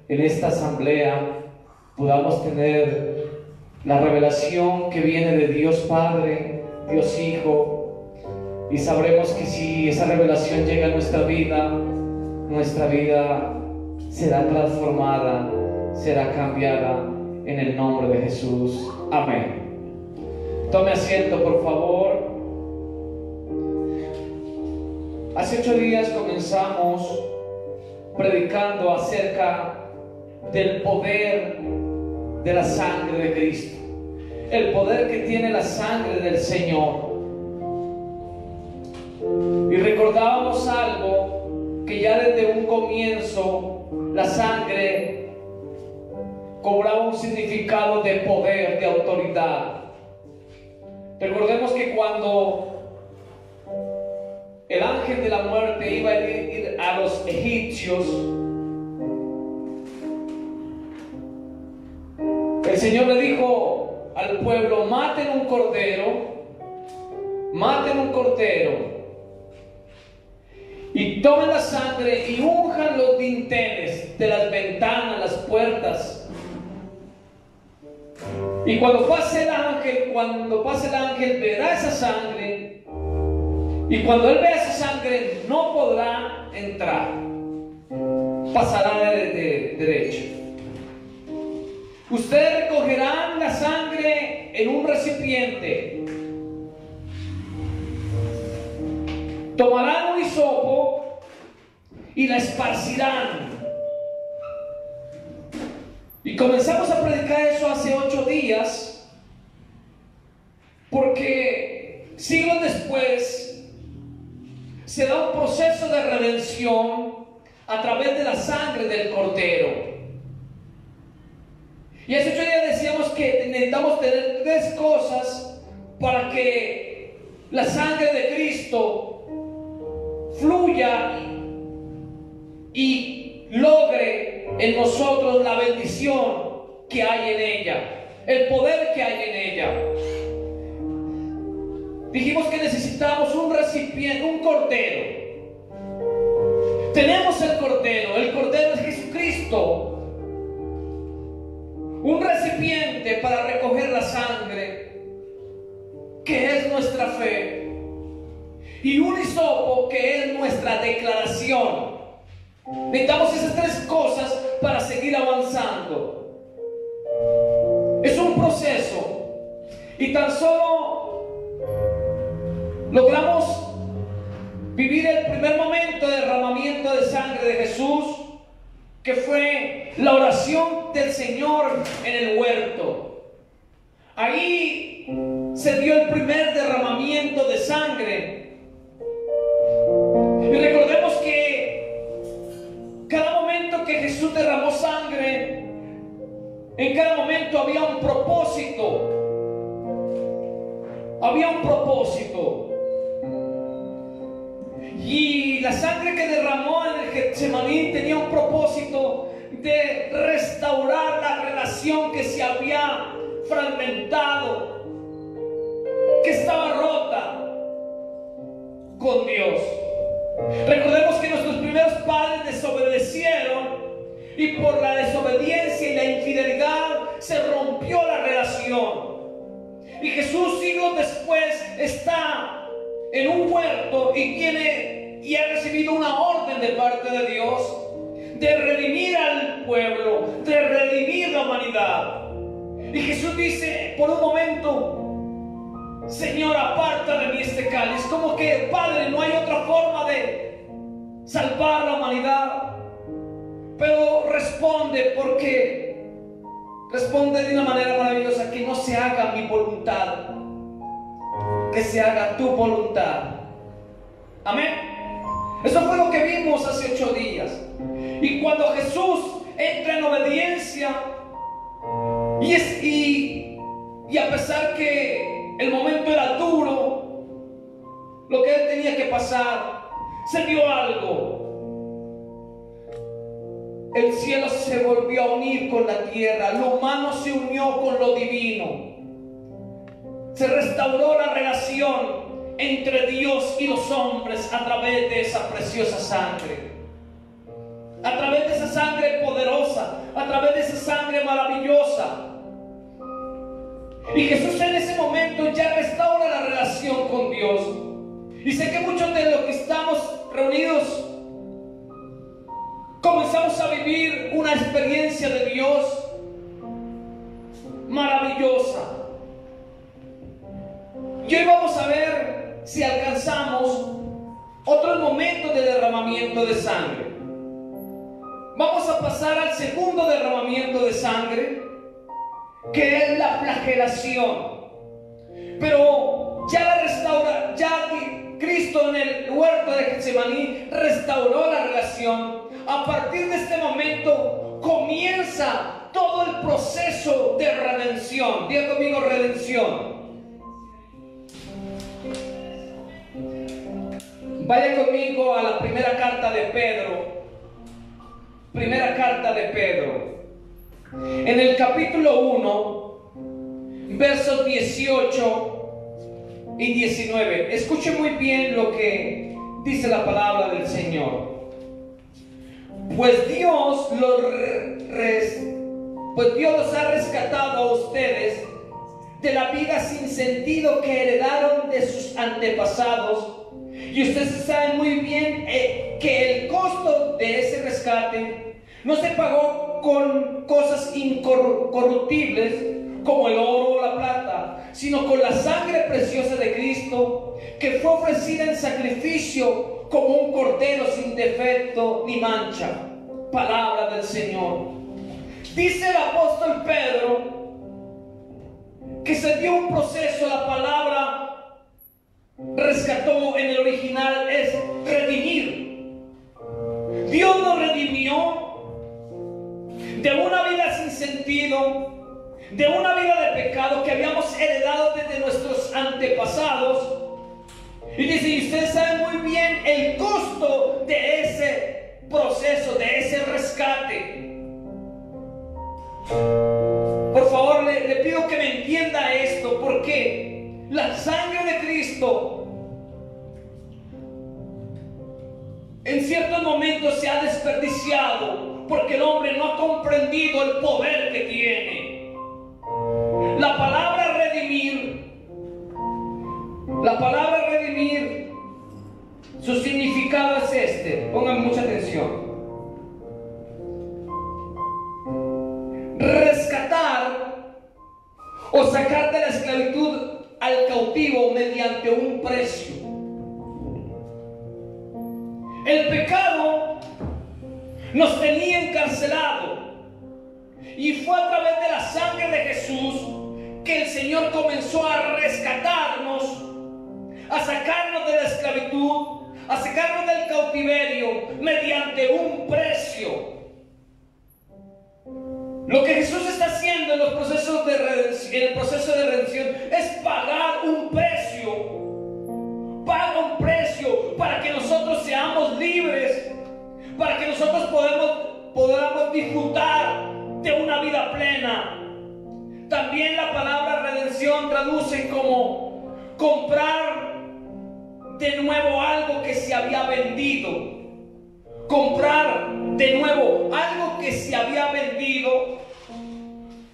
en esta asamblea podamos tener la revelación que viene de Dios Padre, Dios Hijo, y sabremos que si esa revelación llega a nuestra vida será transformada, será cambiada en el nombre de Jesús. Amén. Tome asiento, por favor. Hace 8 días comenzamos predicando acerca del poder de la sangre de Cristo, el poder que tiene la sangre del Señor. Y recordábamos algo, que ya desde un comienzo la sangre cobraba un significado de poder, de autoridad. Recordemos que cuando el ángel de la muerte iba a ir a los egipcios, el Señor le dijo al pueblo: maten un cordero y tomen la sangre y unjan los dinteles de las ventanas, las puertas. Y cuando pase el ángel verá esa sangre, y cuando él vea esa sangre no podrá entrar, pasará de derecho. Ustedes recogerán la sangre en un recipiente, tomarán un hisopo y la esparcirán. Y comenzamos a predicar eso hace 8 días, porque siglos después se da un proceso de redención a través de la sangre del Cordero. Y hace 8 días decíamos que necesitamos tener 3 cosas para que la sangre de Cristo fluya y logre en nosotros la bendición que hay en ella, el poder que hay en ella. Dijimos que necesitamos un recipiente, un cordero. Tenemos el cordero es Jesucristo. Un recipiente para recoger la sangre, que es nuestra fe, y un hisopo, que es nuestra declaración. Necesitamos esas 3 cosas para seguir avanzando. Es un proceso, y tan solo logramos vivir el primer momento de derramamiento de sangre de Jesús, que fue la oración del Señor en el huerto. Ahí se dio el primer derramamiento de sangre. Y recordemos que cada momento que Jesús derramó sangre, en cada momento había un propósito. Había un propósito. Y la sangre que derramó en el Getsemaní tenía un propósito de restaurar la relación que se había fragmentado, que estaba rota con Dios. Recordemos que nuestros primeros padres desobedecieron, y por la desobediencia y la infidelidad se rompió la relación. Y Jesús, siglos después, está en un huerto y ha recibido una orden de parte de Dios de redimir al pueblo, de redimir la humanidad. Y Jesús dice por un momento: Señor, aparta de mí este cáliz. Como que, Padre, no hay otra forma de salvar la humanidad. Pero responde de una manera maravillosa: que no se haga mi voluntad, que se haga tu voluntad. Amén. Eso fue lo que vimos hace 8 días. Y cuando Jesús entra en obediencia, y a pesar que el momento era duro, lo que él tenía que pasar, se dio algo. El cielo se volvió a unir con la tierra, lo humano se unió con lo divino. Se restauró la relación entre Dios y los hombres a través de esa preciosa sangre. a través de esa sangre poderosa, a través de esa sangre maravillosa. Y Jesús en ese momento ya restaura la relación con Dios. Y sé que muchos de los que estamos reunidos comenzamos a vivir una experiencia de Dios maravillosa. Y hoy vamos a ver si alcanzamos otros momentos de derramamiento de sangre. Vamos a pasar al segundo derramamiento de sangre, que es la flagelación. Pero ya la restaura, ya Cristo en el huerto de Getsemaní restauró la relación. A partir de este momento comienza todo el proceso de redención. Diga conmigo, redención. Vaya conmigo a la primera carta de Pedro. Primera carta de Pedro. En el capítulo 1, versos 18 y 19. Escuche muy bien lo que dice la palabra del Señor. Pues Dios los ha rescatado a ustedes de la vida sin sentido que heredaron de sus antepasados. Y ustedes saben muy bien que el costo de ese rescate no se pagó con cosas incorruptibles como el oro o la plata, sino con la sangre preciosa de Cristo, que fue ofrecida en sacrificio como un cordero sin defecto ni mancha. Palabra del Señor. Dice el apóstol Pedro que se dio un proceso. La palabra rescató en el original es redimir. Dios nos redimió de una vida sin sentido, de una vida de pecado que habíamos heredado desde nuestros antepasados. Y dice, y ustedes saben muy bien el costo de ese proceso, de ese rescate. Por favor, le pido que me entienda esto, porque la sangre de Cristo en ciertos momentos se ha desperdiciado porque el hombre no ha comprendido el poder que tiene. La palabra redimir, su significado es este. Pongan mucha atención. Rescatar o sacar de la esclavitud al cautivo mediante un precio. El pecado nos tenía encarcelado, y fue a través de la sangre de Jesús que el Señor comenzó a rescatarnos, a sacarnos de la esclavitud, a sacarnos del cautiverio mediante un precio. Lo que Jesús está haciendo en los procesos de redención, en el proceso de redención, es pagar un precio. Paga un precio para que nosotros seamos libres, para que nosotros podamos disfrutar de una vida plena. También la palabra redención traduce como comprar de nuevo algo que se había vendido. Comprar de nuevo algo que se había vendido,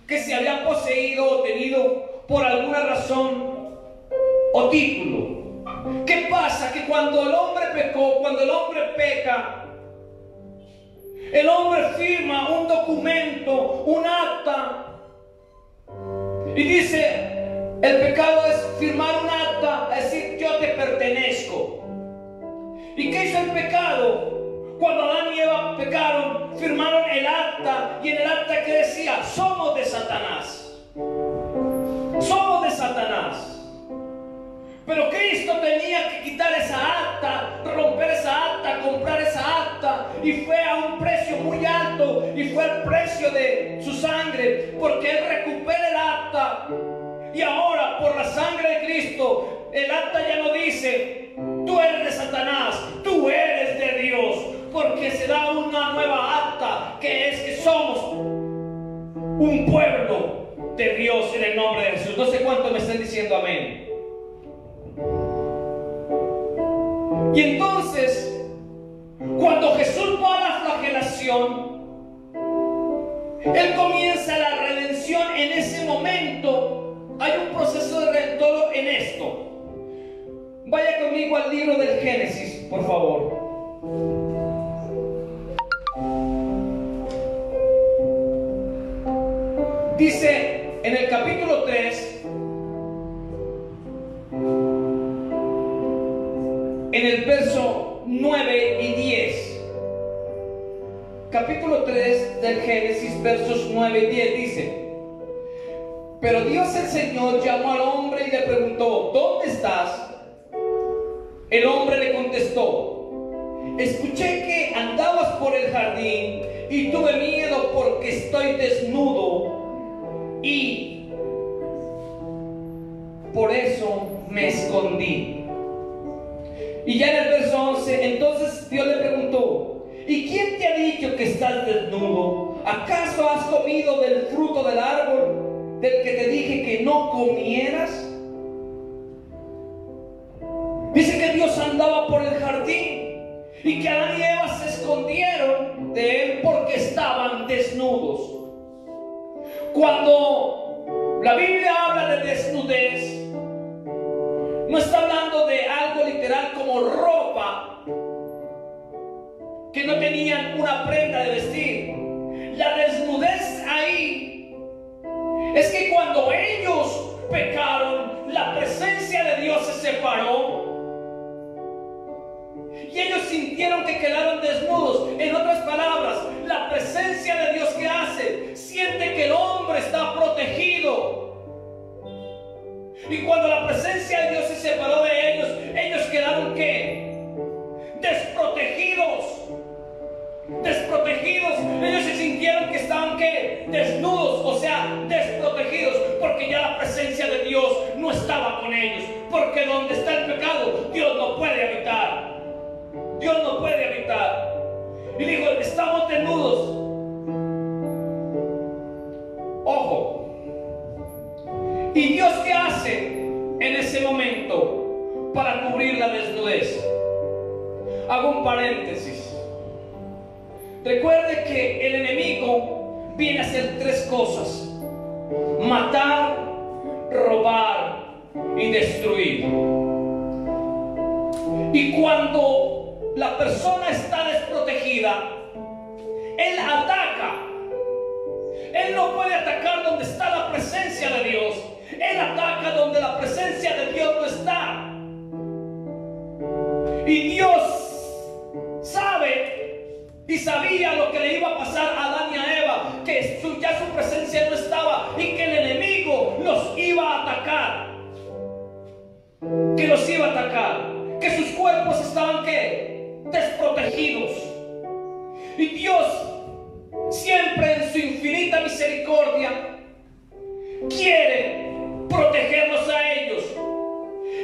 que se había poseído o tenido por alguna razón o título. ¿Qué pasa? Que cuando el hombre pecó, cuando el hombre peca, el hombre firma un documento, un acta, y dice, el pecado es firmar un acta, es decir, yo te pertenezco. ¿Y qué hizo el pecado? Cuando Adán y Eva pecaron, firmaron el acta, y en el acta que decía, somos de Satanás. Somos de Satanás. Pero Cristo tenía que quitar esa acta, romper esa acta, comprar esa acta, y fue a un precio muy alto, y fue el precio de su sangre, porque Él recupera el acta. Y ahora, por la sangre de Cristo, el acta ya no dice, tú eres de Satanás, tú eres de Dios, porque se da una nueva acta, que es que somos un pueblo de Dios en el nombre de Jesús. No sé cuánto me están diciendo amén. Y entonces, Cuando Jesús va a la flagelación, Él comienza la redención en ese momento. Hay un proceso de redentor en esto. Vaya conmigo al libro del Génesis, por favor. Dice en el capítulo 3, en el verso 9 y 10. Capítulo 3 del Génesis, versos 9 y 10 dice: pero Dios el Señor llamó al hombre y le preguntó: ¿dónde estás? El hombre le contestó: escuché que andabas por el jardín y tuve miedo porque estoy desnudo y por eso me escondí. Y ya en el verso 11, entonces Dios le preguntó: ¿y quién te ha dicho que estás desnudo? ¿Acaso has comido del fruto del árbol del que te dije que no comieras? Dice que Dios andaba por el jardín y que Adán y Eva se escondieron de él porque estaban desnudos. Cuando la Biblia habla de desnudez, no está hablando de algo literal como ropa, que no tenían una prenda de vestir. La desnudez ahí es que cuando ellos pecaron, la presencia de Dios se separó y ellos sintieron que quedaron desnudos. En otras palabras, la presencia de Dios, ¿qué hace? Siente que el hombre está protegido. Y cuando la presencia de Dios se separó de ellos, ellos quedaron ¿qué? Desprotegidos. Desprotegidos. Ellos se sintieron que estaban ¿qué? Desnudos, o sea, desprotegidos, porque ya la presencia de Dios no estaba con ellos. Porque donde está el pecado, Dios no puede habitar. Dios no puede habitar. Y dijo: estamos desnudos. Ojo. ¿Y Dios qué hace en ese momento para cubrir la desnudez? Hago un paréntesis. Recuerde que el enemigo viene a hacer tres cosas: matar, robar y destruir. Y cuando la persona está desprotegida, él ataca. Él no puede atacar donde está la presencia de Dios. Él ataca donde la presencia de Dios no está. Y Dios sabe y sabía lo que le iba a pasar a Adán y a Eva, que ya su presencia no estaba y que el enemigo los iba a atacar. Que los iba a atacar. Que sus cuerpos estaban ¿qué? Desprotegidos. Y Dios, siempre en su infinita misericordia, quiere protegerlos a ellos.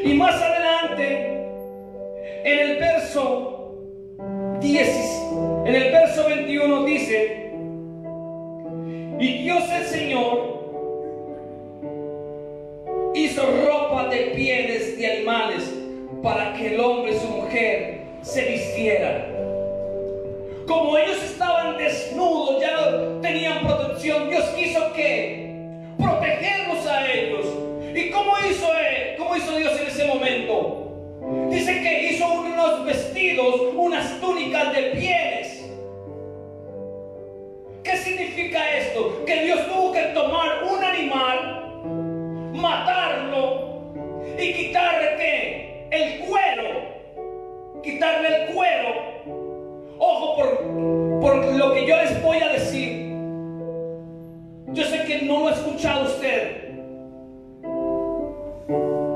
Y más adelante, en el verso 10, en el verso 21 dice: y Dios el Señor hizo ropa de pieles de animales para que el hombre y su mujer se vistieran. Como ellos estaban desnudos, ya no tenían protección, Dios quiso que protegerlos a ellos. ¿Y cómo hizo Dios en ese momento? Dice que hizo unos vestidos, unas túnicas de pieles. ¿Qué significa esto? Que Dios tuvo que tomar un animal, matarlo y quitarle ¿qué? El cuero. Quitarle el cuero. Ojo, por lo que yo les voy a decir. Yo sé que no lo ha escuchado usted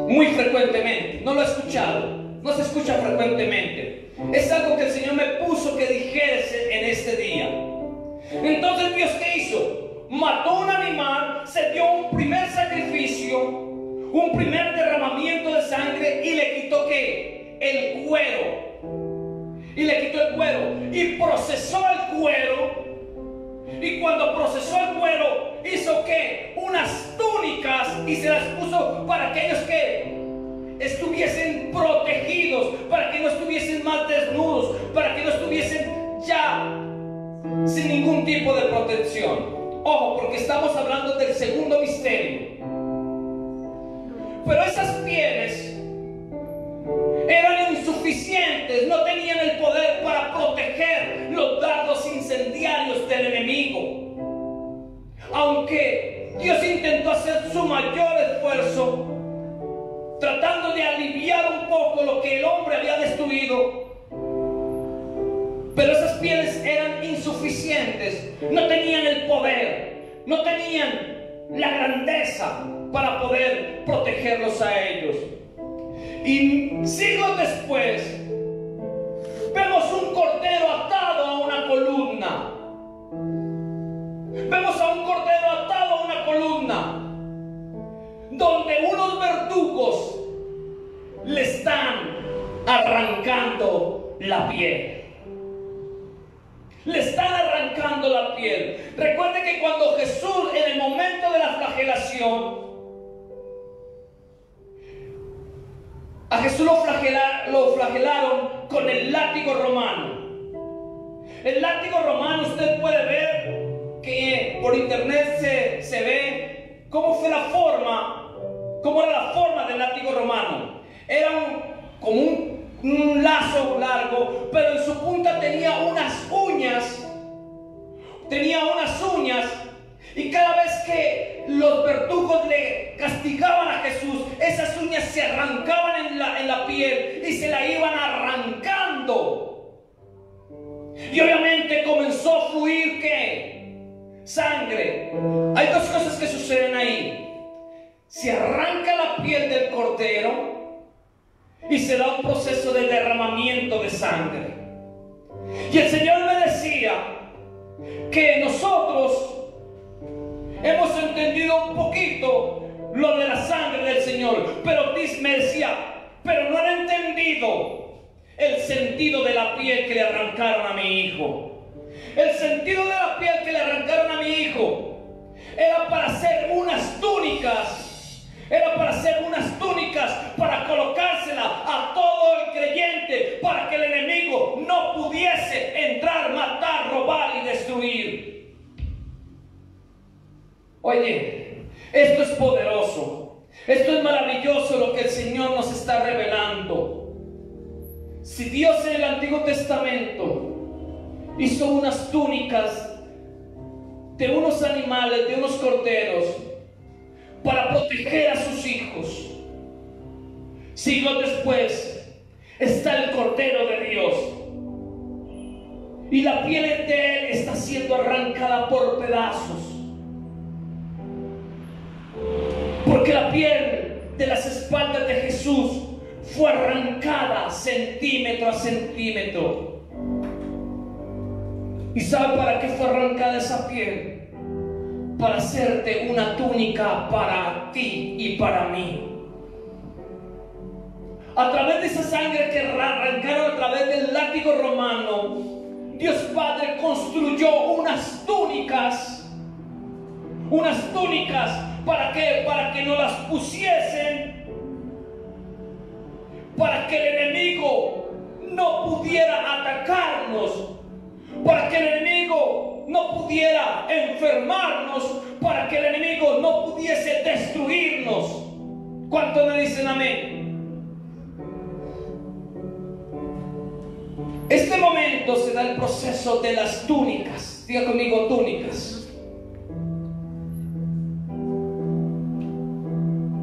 muy frecuentemente. No lo ha escuchado. No se escucha frecuentemente. Es algo que el Señor me puso que dijese en este día. Entonces Dios, ¿qué hizo? Mató un animal, se dio un primer sacrificio, un primer derramamiento de sangre y le quitó ¿qué? El cuero. Y le quitó el cuero y procesó el cuero. Y cuando procesó el cuero, hizo ¿qué? Unas túnicas y se las puso para aquellos que estuviesen protegidos, para que no estuviesen más desnudos, para que no estuviesen sin ningún tipo de protección. Ojo, porque estamos hablando del segundo misterio. Pero esas pieles eran insuficientes, no tenían el poder para proteger los dardos incendiarios del enemigo. Aunque Dios intentó hacer su mayor esfuerzo, tratando de aliviar un poco lo que el hombre había destruido, pero esas pieles eran insuficientes, no tenían el poder, no tenían la grandeza para poder protegerlos a ellos. Y siglos después vemos un cordero atado a una columna. Vemos a un cordero atado a una columna, donde unos verdugos le están arrancando la piel. Le están arrancando la piel. Recuerde que cuando Jesús, en el momento de la flagelación, a Jesús lo flagelaron con el látigo romano. El látigo romano, usted puede ver que por internet se ve cómo fue la forma, cómo era la forma del látigo romano. Era como un lazo largo, pero en su punta tenía unas uñas. Y cada vez que los verdugos le castigaban a Jesús, esas uñas se arrancaban en la piel y se la iban arrancando. Y obviamente comenzó a fluir ¿qué? Sangre. Hay dos cosas que suceden ahí. Se arranca la piel del cordero y se da un proceso de derramamiento de sangre. Y el Señor me decía que nosotros hemos entendido un poquito lo de la sangre del Señor, pero me decía, pero no han entendido el sentido de la piel que le arrancaron a mi hijo. El sentido de la piel que le arrancaron a mi hijo era para hacer unas túnicas. Era para hacer unas túnicas, para colocársela a todo el creyente, para que el enemigo no pudiese entrar, matar, robar y destruir. Oye, esto es poderoso, esto es maravilloso lo que el Señor nos está revelando. Si Dios en el Antiguo Testamento hizo unas túnicas de unos animales, de unos corderos, para proteger a sus hijos, siglos después está el Cordero de Dios, y la piel de él está siendo arrancada por pedazos, porque la piel de las espaldas de Jesús fue arrancada centímetro a centímetro. ¿Y sabe para qué fue arrancada esa piel? Para hacerte una túnica para ti y para mí. A través de esa sangre que arrancaron a través del látigo romano, Dios Padre construyó unas túnicas. ¿Para qué? Para que nos las pusiesen, para que el enemigo no pudiera atacarnos, para que el enemigo no pudiera enfermarnos, para que el enemigo no pudiese destruirnos. ¿Cuántos me dicen amén? Este momento se da el proceso de las túnicas. Diga conmigo, túnicas.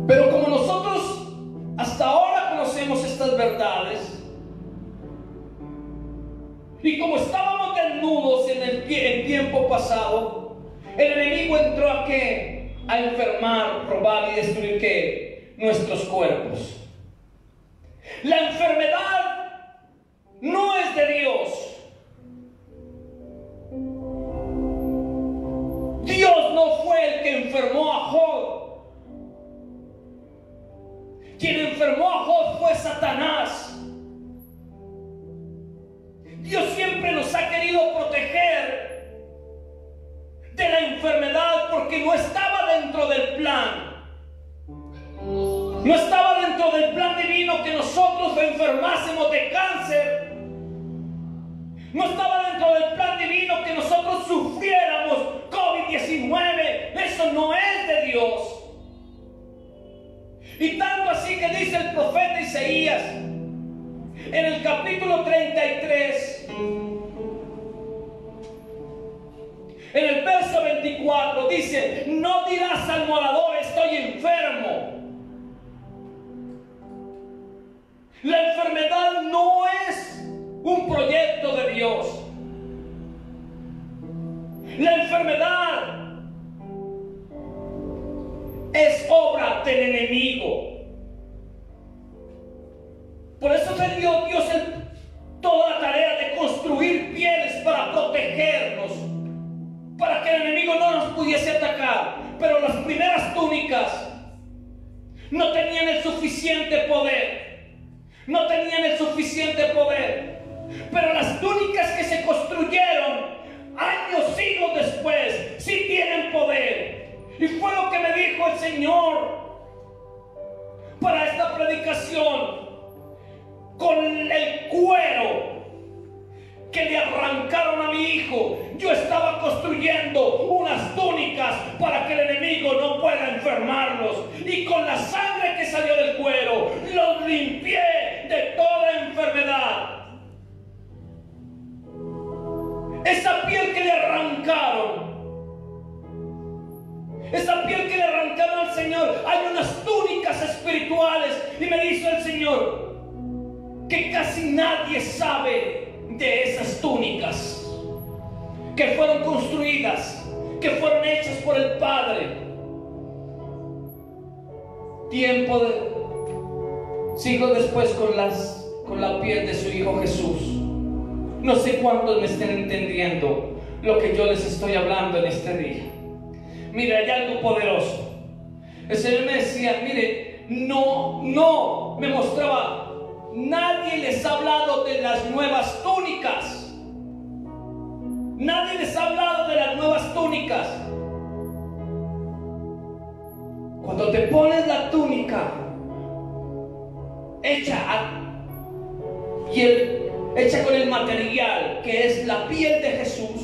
Pero como nosotros hasta ahora conocemos estas verdades, y como estábamos desnudos en el tiempo pasado, el enemigo entró a ¿qué? A enfermar, robar y destruir ¿qué? Nuestros cuerpos. La enfermedad no es de Dios. Dios no fue el que enfermó a Job. Quien enfermó a Job fue Satanás. Dios siempre nos ha querido proteger de la enfermedad porque no estaba dentro del plan. No estaba dentro del plan divino que nosotros enfermásemos de cáncer. No estaba dentro del plan divino que nosotros sufriéramos COVID-19. Eso no es de Dios. Y tanto así que dice el profeta Isaías en el capítulo 33, en el verso 24, dice: no dirás al morador, estoy enfermo. La enfermedad no es un proyecto de Dios. La enfermedad es obra del enemigo. Por eso se dio Dios toda la tarea de construir pieles para protegernos, para que el enemigo no nos pudiese atacar. Pero las primeras túnicas no tenían el suficiente poder. No tenían el suficiente poder. Pero las túnicas que se construyeron años, siglos después, sí tienen poder. Y fue lo que me dijo el Señor para esta predicación. Con el cuero que le arrancaron a mi hijo, yo estaba construyendo unas túnicas para que el enemigo no pueda enfermarlos. Y con la sangre que salió del cuero, los limpié de toda enfermedad. Esa piel que le arrancaron, esa piel que le arrancaron al Señor, hay unas túnicas espirituales. Y me dice el Señor que casi nadie sabe de esas túnicas que fueron construidas, que fueron hechas por el Padre. Tiempo de siglos después, con la piel de su Hijo Jesús. No sé cuántos me estén entendiendo lo que yo les estoy hablando en este día. Mira, hay algo poderoso. El Señor me decía: mire, no, me mostraba, nadie les ha hablado de las nuevas túnicas. Nadie les ha hablado de las nuevas túnicas. Cuando te pones la túnica hecha con el material que es la piel de Jesús,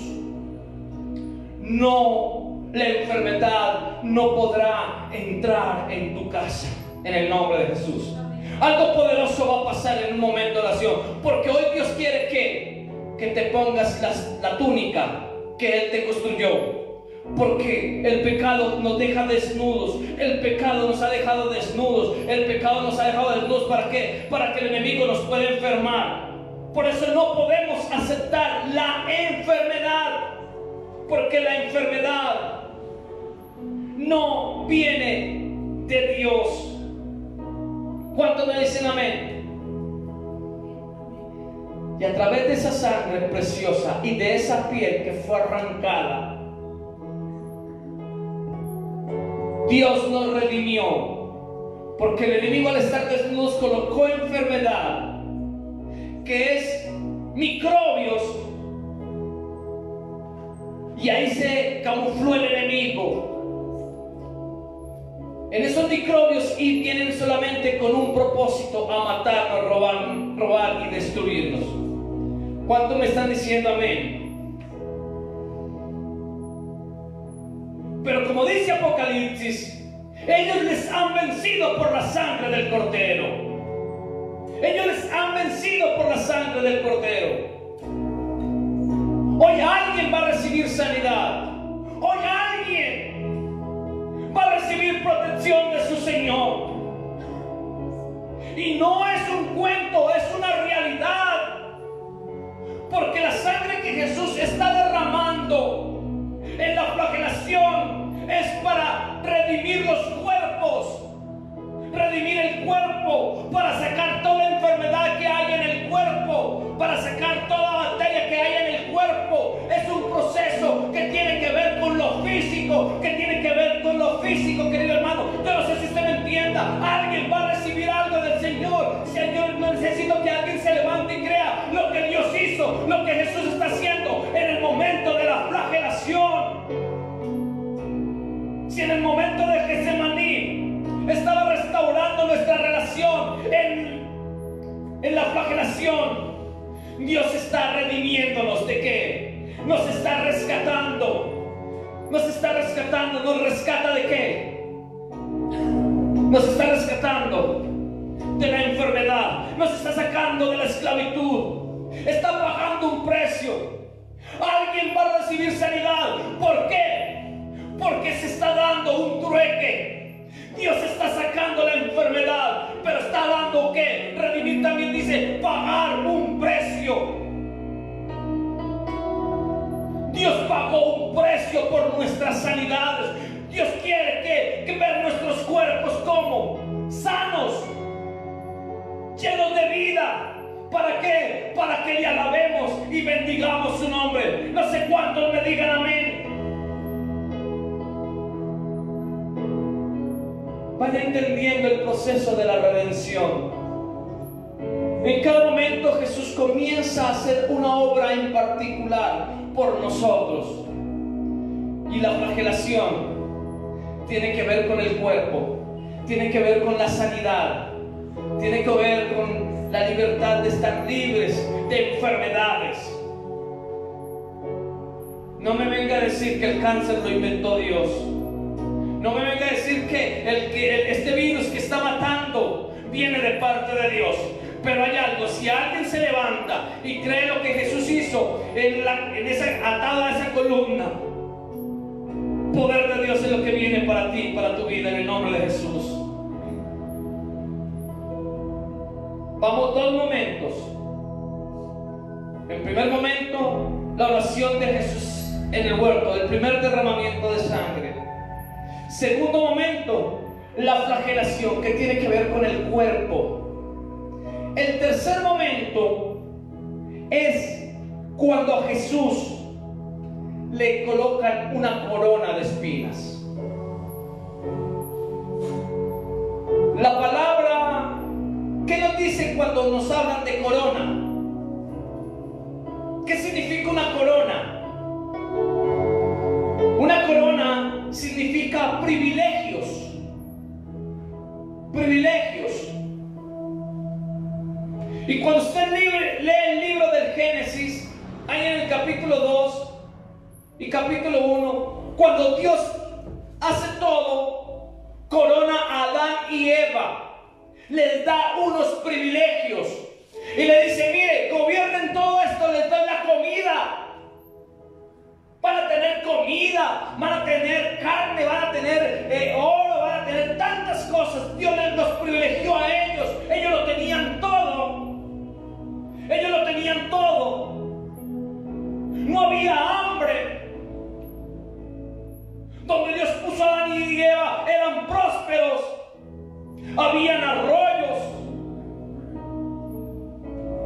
la enfermedad no podrá entrar en tu casa, en el nombre de Jesús. Algo poderoso va a pasar en un momento de oración, porque hoy Dios quiere que te pongas la túnica que Él te construyó. Porque el pecado nos deja desnudos. El pecado nos ha dejado desnudos. El pecado nos ha dejado desnudos. ¿Para qué? Para que el enemigo nos pueda enfermar. Por eso no podemos aceptar la enfermedad, porque la enfermedad no viene de Dios. ¿Cuántos me dicen amén? Y a través de esa sangre preciosa y de esa piel que fue arrancada, Dios nos redimió. Porque el enemigo, al estar desnudos, colocó enfermedad, que es microbios, y ahí se camufló el enemigo. En esos microbios, y vienen solamente con un propósito: a matarnos, robar y destruirnos. ¿Cuántos me están diciendo amén? Pero como dice Apocalipsis, ellos les han vencido por la sangre del Cordero. Ellos les han vencido por la sangre del Cordero. Hoy alguien va a recibir sanidad. Hoy alguien va a recibir protección de su Señor. Y no es un cuento, es una realidad. Porque la sangre que Jesús está derramando en la flagelación es para redimir los cuerpos. Redimir el cuerpo, para sacar toda enfermedad que hay en el cuerpo, para sacar toda bacteria que hay en el cuerpo. Es un proceso que tiene que ver con lo físico, querido hermano. Yo no sé si usted me entienda. Alguien va a recibir algo del Señor. Señor, no necesito que alguien se levante y crea lo que Dios hizo, lo que Jesús está haciendo en el momento de la flagelación. Si en el momento de Getsemaní estaba restaurando nuestra relación en la flagelación, Dios está redimiéndonos ¿de qué? nos está rescatando. Nos está rescatando. ¿Nos rescata de qué? Nos está rescatando de la enfermedad. Nos está sacando de la esclavitud. Está pagando un precio. Alguien va a recibir sanidad. ¿Por qué? Porque se está dando un trueque. Dios está sacando la enfermedad, pero está dando ¿qué? Redimir también dice pagar un precio. Dios pagó un precio por nuestras sanidades. Dios quiere que ver nuestros cuerpos como sanos, llenos de vida. ¿Para qué? Para que le alabemos y bendigamos su nombre. No sé cuántos me digan amén. Vaya entendiendo el proceso de la redención. En cada momento Jesús comienza a hacer una obra en particular por nosotros. Y la flagelación tiene que ver con el cuerpo, tiene que ver con la sanidad, tiene que ver con la libertad de estar libres de enfermedades. No me venga a decir que el cáncer lo inventó Dios. No me venga a decir que este virus que está matando viene de parte de Dios. Pero hay algo, si alguien se levanta y cree lo que Jesús hizo atado a esa columna, poder de Dios es lo que viene para ti, para tu vida, en el nombre de Jesús. Vamos, dos momentos. En primer momento, la oración de Jesús en el huerto, el primer derramamiento de sangre. Segundo momento, la flagelación, que tiene que ver con el cuerpo. El tercer momento es cuando a Jesús le colocan una corona de espinas. La palabra, ¿qué nos dice cuando nos hablan de corona? ¿Qué significa una corona? Una corona significa privilegios. Privilegios. Y cuando usted lee el libro del Génesis, ahí en el capítulo 2 y capítulo 1, cuando Dios hace todo, corona a Adán y Eva, les da unos privilegios y le dice: mire, gobiernen todo esto, les doy la comida. Van a tener comida, van a tener carne, van a tener oro, van a tener tantas cosas. Dios los privilegió a ellos. Ellos lo tenían todo. Ellos lo tenían todo. No había hambre. Donde Dios puso a Adán y Eva eran prósperos. Habían arroyos,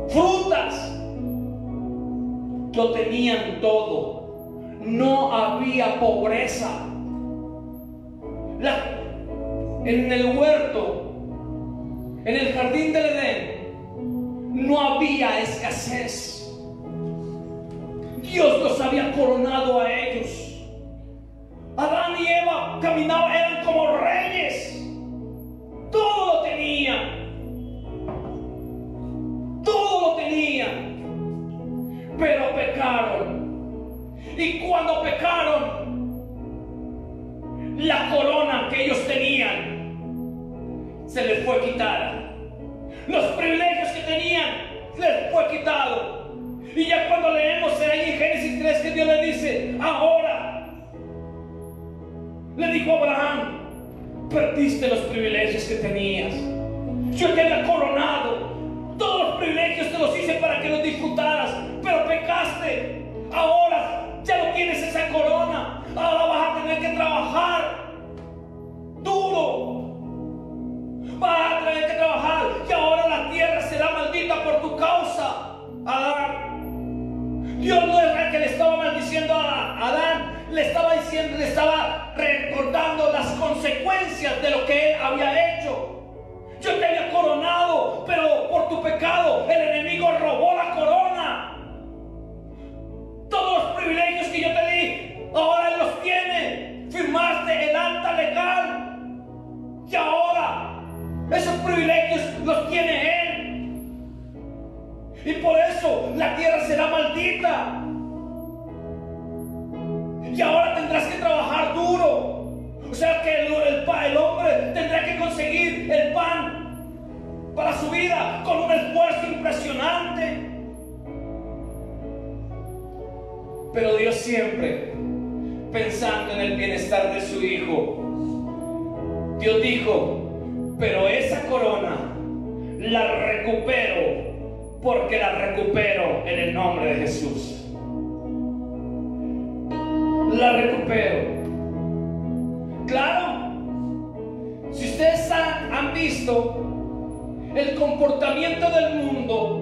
frutas. Lo tenían todo. No había pobreza. En el huerto, en el jardín del Edén, no había escasez. Dios los había coronado a ellos. Adán y Eva caminaban, eran como reyes. Todo lo tenían. Todo lo tenían. Pero pecaron. Y cuando pecaron, la corona que ellos tenían se les fue quitada. Los privilegios que tenían les fue quitado. Y ya cuando leemos ahí en Génesis 3 que Dios le dice: ahora, le dijo a Abraham, perdiste los privilegios que tenías. Yo te había coronado. Todos los privilegios te los hice para que los disfrutaras, pero pecaste. Ahora ya no tienes esa corona. Ahora vas a tener que trabajar duro. Vas a tener que trabajar. Y ahora la tierra será maldita por tu causa, Adán. Dios no era que le estaba maldiciendo a Adán. Le estaba diciendo, le estaba recordando las consecuencias de lo que él había hecho. Yo te había coronado, pero por tu pecado el enemigo robó la corona. Todos los privilegios que yo te di, ahora él los tiene. Firmaste el acta legal y ahora esos privilegios los tiene él. Y por eso la tierra será maldita. que ahora tendrás que trabajar duro. O sea que el hombre tendrá que conseguir el pan para su vida con un esfuerzo impresionante. Pero Dios siempre pensando en el bienestar de su hijo. Dios dijo: pero esa corona la recupero, porque la recupero en el nombre de Jesús. La recupero. Claro, si ustedes han visto el comportamiento del mundo,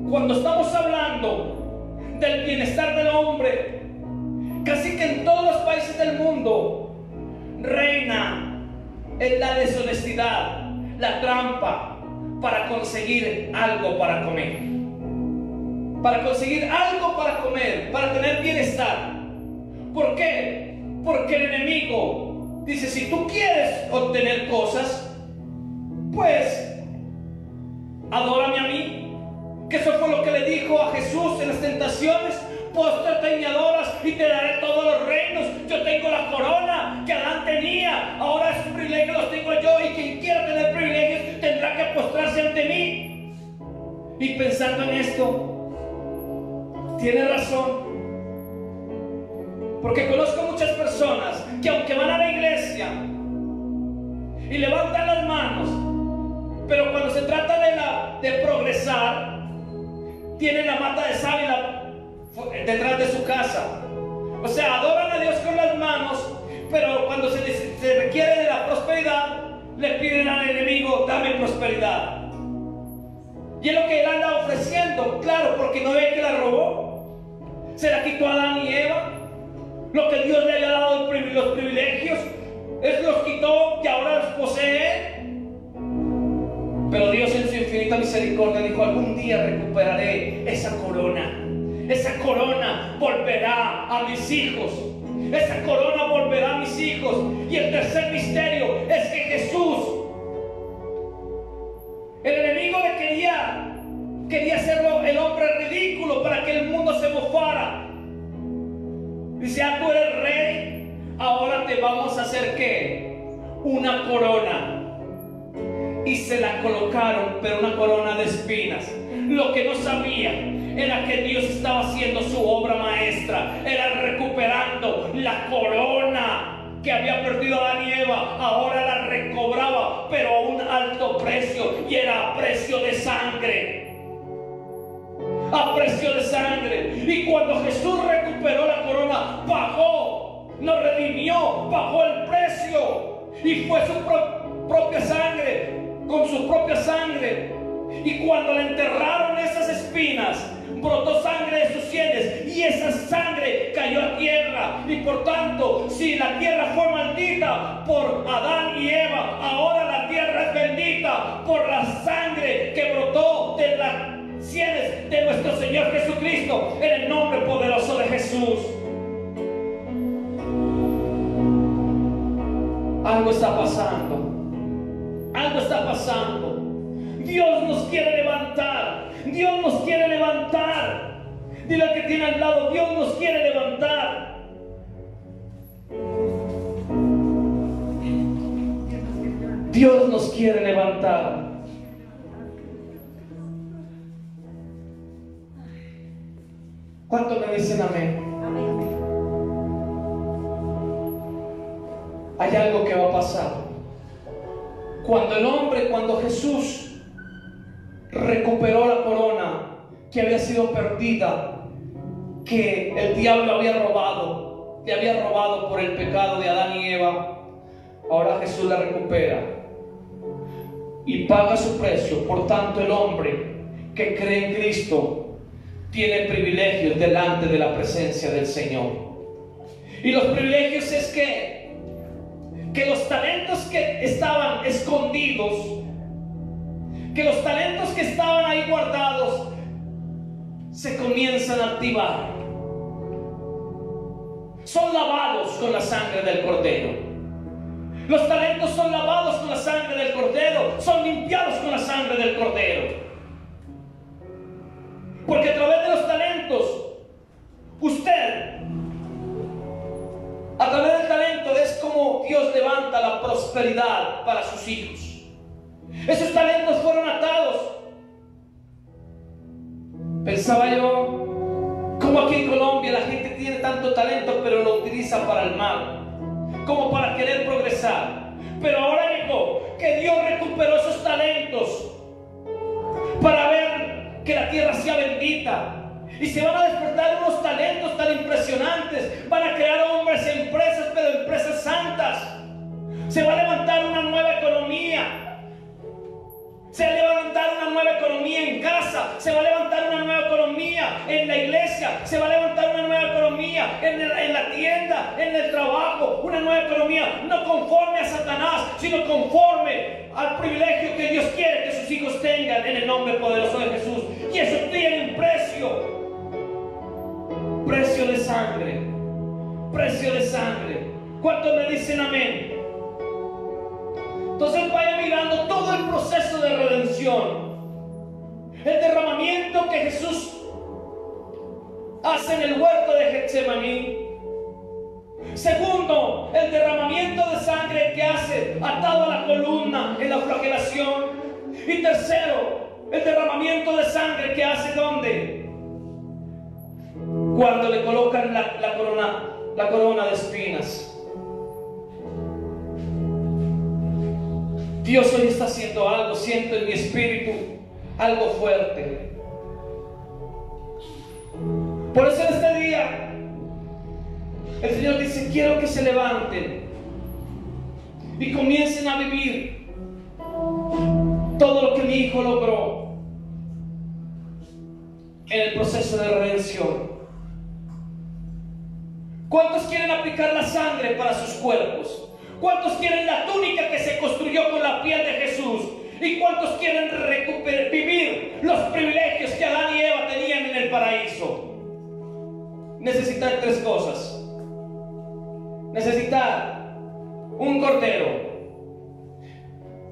cuando estamos hablando del bienestar del hombre, casi que en todos los países del mundo reina la deshonestidad, la trampa, para conseguir algo para comer, para conseguir algo para comer, para tener bienestar. ¿Por qué? Porque el enemigo dice: si tú quieres obtener cosas, pues adórame a mí. Que eso fue lo que le dijo a Jesús en las tentaciones: póstrate y me adoras y te daré todos los reinos. Yo tengo la corona que Adán tenía, ahora esos privilegios los tengo yo, y quien quiera tener privilegios tendrá que postrarse ante mí. Y pensando en esto, tiene razón, porque conozco muchas personas que aunque van a la iglesia y levantan las manos, pero cuando se trata de progresar, tienen la mata de sábila detrás de su casa. O sea, adoran a Dios con las manos, pero cuando se requiere de la prosperidad, le piden al enemigo: dame prosperidad. Y es lo que él anda ofreciendo, claro, porque no ve que la robó, se la quitó a Adán y Eva. Lo que Dios le había dado, los privilegios, él los quitó y ahora los posee. Pero Dios en su infinita misericordia dijo: algún día recuperaré esa corona. Esa corona volverá a mis hijos. Esa corona volverá a mis hijos. Y el tercer misterio es que Jesús, el enemigo le quería hacerlo el hombre ridículo para que el mundo se mofara. Dice: ah, tú eres rey, ahora te vamos a hacer ¿qué? Una corona. Y se la colocaron, pero una corona de espinas. Lo que no sabía era que Dios estaba haciendo su obra maestra, era recuperando la corona que había perdido Adán y Eva. Ahora la recobraba, pero a un alto precio, y era a precio de sangre. A precio de sangre. Y cuando Jesús recuperó la corona, pagó, nos redimió, pagó el precio, y fue su propia sangre, con su propia sangre. Y cuando le enterraron esas espinas, brotó sangre de sus sienes, y esa sangre cayó a tierra. Y por tanto, si la tierra fue maldita por Adán y Eva, ahora la tierra es bendita por la sangre que brotó de las sienes de nuestro Señor Jesucristo, en el nombre poderoso de Jesús. Algo está pasando. Algo está pasando. Dios nos quiere levantar. Dios nos quiere levantar. Dile al que tiene al lado: Dios nos quiere levantar. Dios nos quiere levantar. ¿Cuántos me dicen amén? Hay algo que va a pasar. Cuando Jesús recuperó la corona que había sido perdida, que el diablo había robado, le había robado por el pecado de Adán y Eva, ahora Jesús la recupera y paga su precio. Por tanto, el hombre que cree en Cristo tiene privilegios delante de la presencia del Señor. Y los privilegios es que los talentos que estaban escondidos, que los talentos que estaban ahí guardados, se comienzan a activar. Son lavados con la sangre del Cordero. Los talentos son lavados con la sangre del Cordero, son limpiados con la sangre del Cordero. Porque a través de los talentos, usted levanta la prosperidad para sus hijos. Esos talentos fueron atados. Pensaba yo, como aquí en Colombia la gente tiene tanto talento, pero lo utiliza para el mal, como para querer progresar. Pero ahora llegó que Dios recuperó esos talentos para ver que la tierra sea bendita. Y se van a despertar unos talentos tan impresionantes. Van a crear hombres y empresas, pero empresas santas. Se va a levantar una nueva economía. Se va a levantar una nueva economía en casa. Se va a levantar una nueva economía en la iglesia. Se va a levantar una nueva economía en la tienda, en el trabajo. Una nueva economía no conforme a Satanás, sino conforme al privilegio que Dios quiere que sus hijos tengan en el nombre poderoso de Jesús. Y eso tiene un precio. Precio de sangre. Precio de sangre. ¿Cuántos me dicen amén? Entonces vaya mirando todo el proceso de redención. El derramamiento que Jesús hace en el huerto de Getsemaní. Segundo, el derramamiento de sangre que hace atado a la columna en la flagelación. Y tercero, el derramamiento de sangre que hace ¿dónde? Cuando le colocan la corona de espinas. Dios hoy está haciendo algo, siento en mi espíritu algo fuerte. Por eso en este día el Señor dice: quiero que se levanten y comiencen a vivir todo lo que mi hijo logró en el proceso de redención. ¿Cuántos quieren aplicar la sangre para sus cuerpos? ¿Cuántos quieren la túnica que se construyó con la piel de Jesús? ¿Y cuántos quieren vivir los privilegios que Adán y Eva tenían en el paraíso? Necesitan tres cosas. Necesitar un cordero.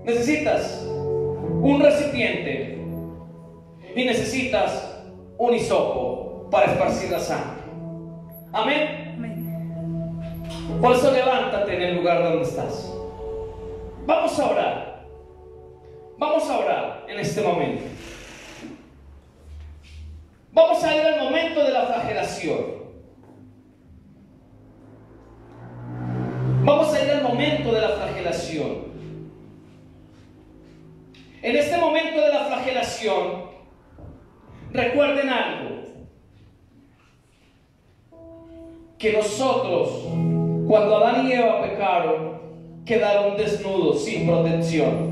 Necesitas un recipiente. Y necesitas un hisopo para esparcir la sangre. Amén. Por eso levántate en el lugar donde estás. Vamos a orar. Vamos a orar en este momento. Vamos a ir al momento de la flagelación. Vamos a ir al momento de la flagelación. En este momento de la flagelación, recuerden algo. Que nosotros, cuando Adán y Eva pecaron, quedaron desnudos, sin protección.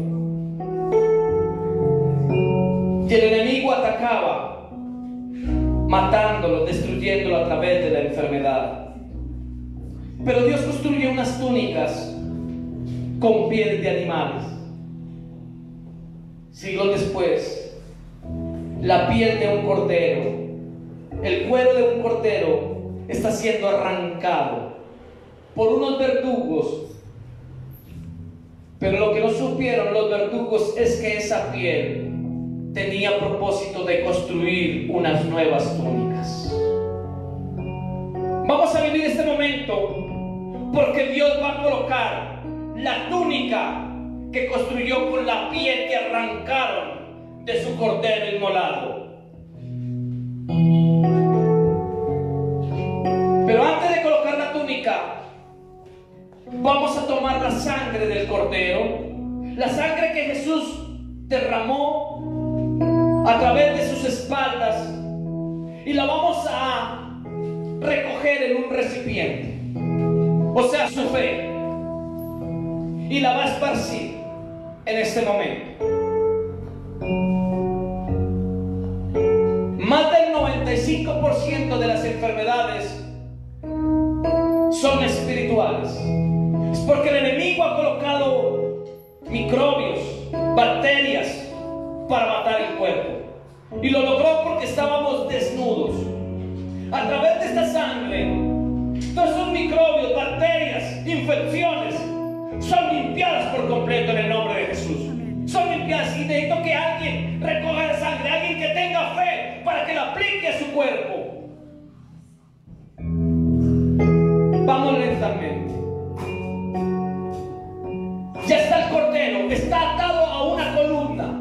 Y el enemigo atacaba, matándolo, destruyéndolo a través de la enfermedad. Pero Dios construyó unas túnicas con pieles de animales. Siglos después, la piel de un cordero, el cuero de un cordero, está siendo arrancado por unos verdugos. Pero lo que no supieron los verdugos es que esa piel tenía propósito de construir unas nuevas túnicas. Vamos a vivir este momento porque Dios va a colocar la túnica que construyó con la piel que arrancaron de su cordero inmolado. Pero antes de colocar la túnica, vamos a tomar la sangre del cordero, la sangre que Jesús derramó a través de sus espaldas, y la vamos a recoger en un recipiente, o sea, su fe, y la va a esparcir en este momento. Más del 95% de las enfermedades son espirituales. Es porque el enemigo ha colocado microbios, bacterias para matar el cuerpo. Y lo logró porque estábamos desnudos. A través de esta sangre, todos esos microbios, bacterias, infecciones son limpiadas por completo en el nombre de Jesús. Son limpiadas, y necesito que alguien recoja la sangre, alguien que tenga fe para que la aplique a su cuerpo. Vamos lentamente. Ya está el cordero, está atado a una columna.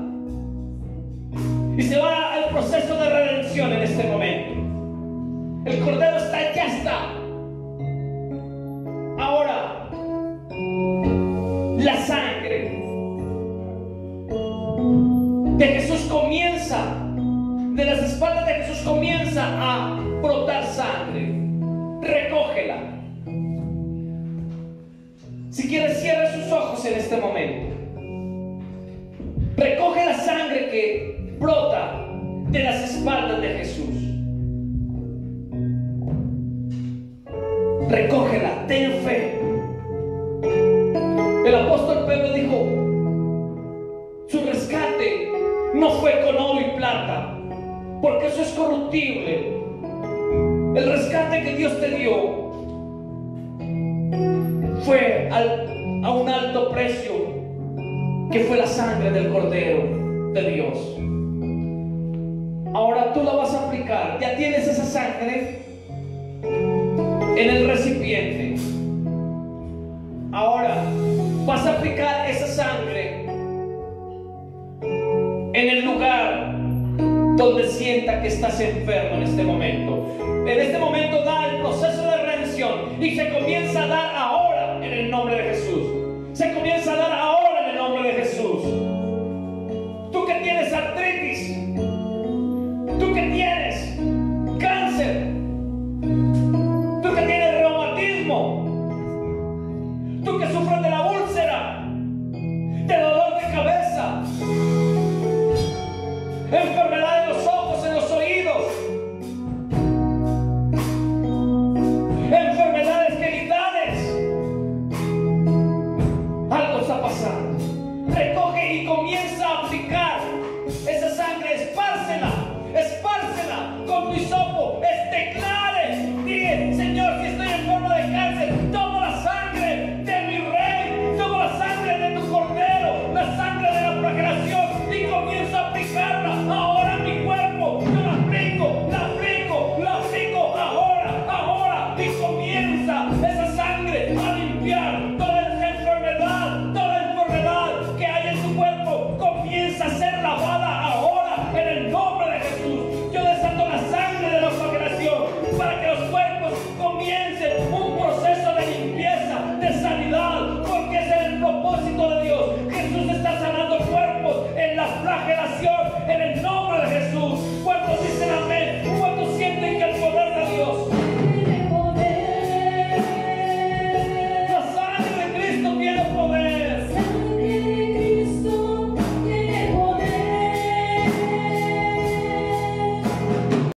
Y se va al proceso de redención en este momento. El cordero ya está. Ahora, la sangre de Jesús comienza, de las espaldas de Jesús comienza a brotar sangre. Recógela. Si quieres, cierra sus ojos en este momento. Recoge la sangre que brota de las espaldas de Jesús. Recógela, ten fe. El apóstol Pedro dijo: su rescate no fue con oro y plata, porque eso es corruptible. El rescate que Dios te dio fue a un alto precio, que fue la sangre del Cordero de Dios. Ahora tú la vas a aplicar. Ya tienes esa sangre en el recipiente. Ahora vas a aplicar esa sangre en el lugar donde sienta que estás enfermo en este momento. En este momento da el proceso de redención y se comienza a dar ahora en el nombre de Jesús. Se comienza a dar ahora